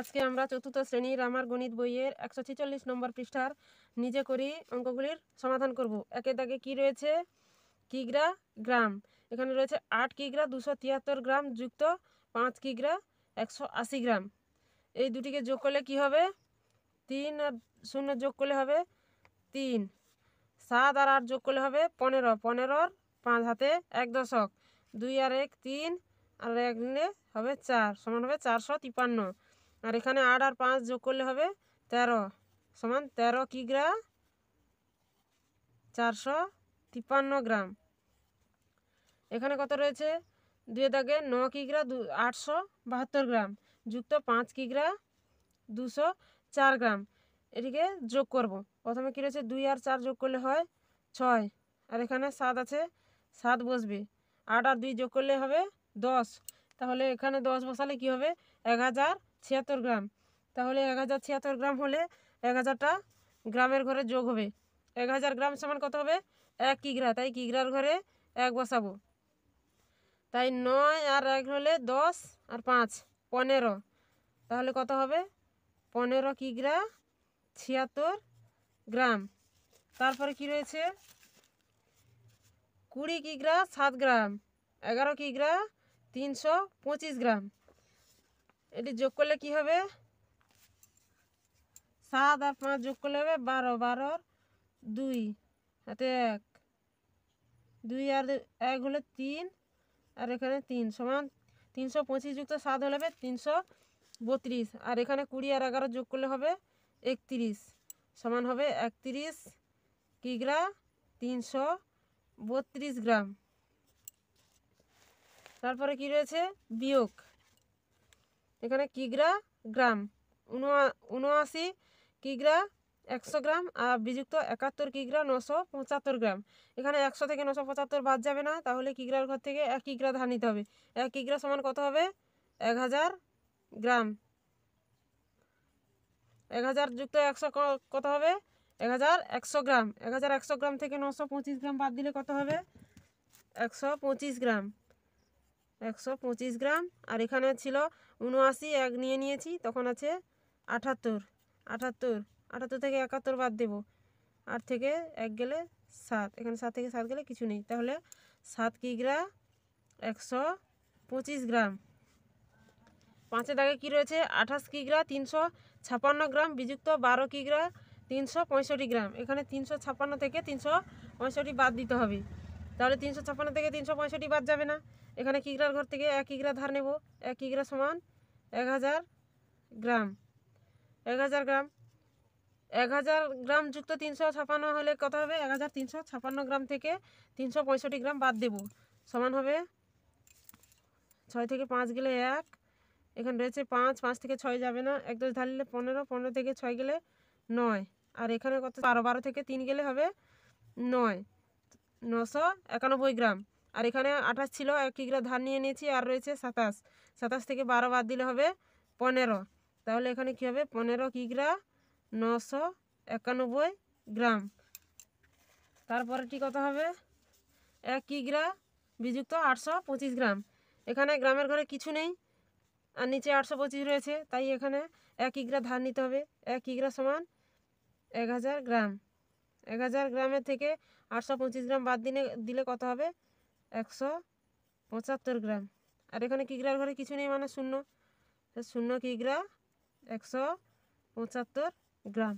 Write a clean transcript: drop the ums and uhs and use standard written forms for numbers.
আজকে আমরা চতুর্থ শ্রেণীর আমার গণিত বইয়ের 146 নম্বর পৃষ্ঠার নিজে করি অঙ্কগুলির সমাধান করব। একের দাগে কি রয়েছে? কিগ্রা গ্রাম। এখানে রয়েছে 8 কিগ্রা 273 গ্রাম যুক্ত 5 কিগ্রা 180 গ্রাম। এই দুটিকে যোগ করলে কি হবে? 3 আর 0 যোগ করলে হবে 3। 7 আর 8 যোগ করলে হবে 15। 15-র 5 হাতে 1 দশক, 2 আর 1 3 আর 1 নিলে হবে 4, সমান হবে 453। আর এখানে 8 আর 5 যোগ করলে হবে 13, সমান 13 কিগ্রা 453 গ্রাম। এখানে কত রয়েছে? 2 দাগে 9 কিগ্রা 872 গ্রাম যুক্ত 5 কিগ্রা 204 গ্রাম। এটিকে যোগ করব। প্রথমে কী রয়েছে? 2 আর 4 যোগ করলে হয় 6, আর এখানে 7 আছে, 7 বসবে। 8 আর 2 যোগ করলে হবে 10, তাহলে এখানে 10 বসালে কি হবে? 1076 গ্রাম। তাহলে 1076 গ্রাম হলে 1000টা গ্রামের ঘরে যোগ হবে। 1000 গ্রাম সমান কত হবে? 1 কিগ্রা, তাই কিগ্রার ঘরে 1 বসাবো। তাই 9 আর 1 হলে 10 আর 5 15, তাহলে কত হবে? 15 কিগ্রা 76 গ্রাম। তারপরে কি রয়েছে? 20 কিগ্রা 7 গ্রাম, 11 কিগ্রা 325 গ্রাম। এটি যোগ করলে কি হবে? 7 আর 5 যোগ করলে হবে 12, 12-র 2 হাতে 1, 2 আর 1 হলে 3 আর এখানে 3, সমান 325 যুক্ত 7 হলে হবে 332। আর এখানে 20 আর 11 যোগ করলে হবে 31, সমান হবে 31 কিগ্রা 332 গ্রাম। তারপরে কি রয়েছে? বিয়োগ। এখানে কিগ্রা গ্রাম 79 কিগ্রা 100 গ্রাম আর বিযুক্ত 71 কিগ্রা 975 গ্রাম। এখানে 100 থেকে 975 বাদ যাবে না, তাহলে কিগ্রার ঘর থেকে 1 কিগ্রা ধার নিতে হবে। 1 কিগ্রা সমান কত হবে? 1000 গ্রাম। 1000 যুক্ত 100 কত হবে? 1100 গ্রাম। 1100 গ্রাম থেকে 925 গ্রাম বাদ দিলে কত হবে? 125 গ্রাম। 125 গ্রাম। আর এখানে ছিল 79, 1 নিয়ে নিয়েছি, তখন আছে 78। 78 থেকে 71 বাদ দেবো। 8 থেকে 1 গেলে 7, এখানে 7 থেকে 7 গেলে কিছু নেই, তাহলে 7 কিগ্রা 125 গ্রাম। 5 দাগে কি রয়েছে? 28 কিগ্রা 356 গ্রাম বিযুক্ত 12 কিগ্রা 365 গ্রাম। এখানে 356 থেকে 365 বাদ দিতে হবে, তাহলে 356 থেকে 365 বাদ যাবে না। এখানে কিগ্রার ঘর থেকে 1 কিগ্রা ধার নেব। 1 কিগ্রা সমান 1000 গ্রাম। 1000 গ্রাম। 1000 গ্রাম যুক্ত 356 হলে কত হবে? 1356 গ্রাম থেকে 365 গ্রাম বাদ দেব, সমান হবে 6 থেকে 5 গেলে 1, এখানে রয়েছে 5, 5 থেকে 6 যাবে না, 1 10 ধার নিলে 15, 15 থেকে 6 গেলে 9, আর এখানে কত? 12, 12 থেকে 3 গেলে হবে 9, 991 গ্রাম। আর এখানে 28 ছিল, 1 কিগ্রা ধার নিয়ে নিয়েছি, আর রয়েছে 27, 27 থেকে 12 বাদ দিলে হবে 15, তাহলে এখানে কী হবে? 15 কিগ্রা 991 গ্রাম। তারপরেটি কত হবে? 1 কিগ্রা বিযুক্ত 825 গ্রাম। এখানে গ্রামের ঘরে কিছু নেই, আর নিচে 825 রয়েছে, তাই এখানে 1 কিগ্রা ধার নিতে হবে। 1 কিগ্রা সমান 1000 গ্রাম। 1000 গ্রামের থেকে 825 গ্রাম বাদ দিলে কত হবে? 175 গ্রাম। আর এখানে কিগ্রার ঘরে কিছু নেই, মানে 0, 0 কিগ্রা 175 গ্রাম।